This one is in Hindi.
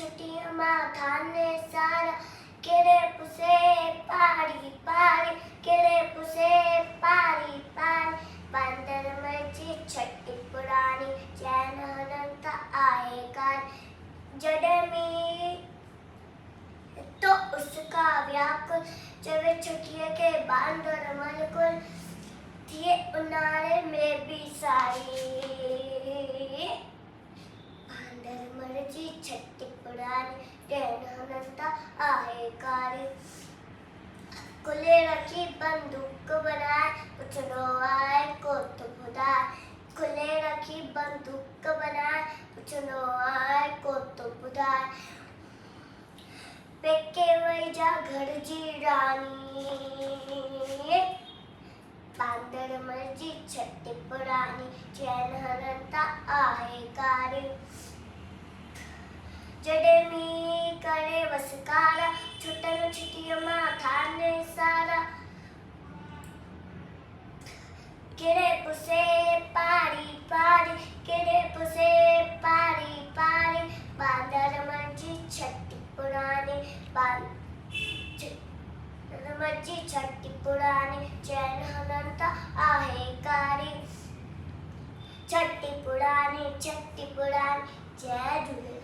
छुट्टियों में थाने सारा केड़े पुसे पारी पारी केड़े पुसे पारी पारी बंदर मची छट्टी पुरानी चैन अनंत आए कार जडमी तो उसका व्याकुल जब छुट्टियों के बांदर मलकुल थिए उनारे में भी सारी बांदर मर्जी छट्टी पुरानी चैन अनंत आए कार खुले रखी बंदूक बनाए पुछनो आए को तो बुधाए खुले रखी बंदूक बनाए पुछनो आए को तो बुधाए पेके वही जा घर जी रानी बांदर मर्जी छट्टी पुरानी चैन अनंत आए कार जडमी करे वसकारा छुट्टन छुट्टियों में थाने सारा केड़े पुसे पारी पारी केड़े पुसे पारी पारी बांदर मर्जी छट्टी पुरानी मर्जी छट्टी पुरानी चैन अनंत आहे कारी छट्टी पुरानी जय झूलेलाल।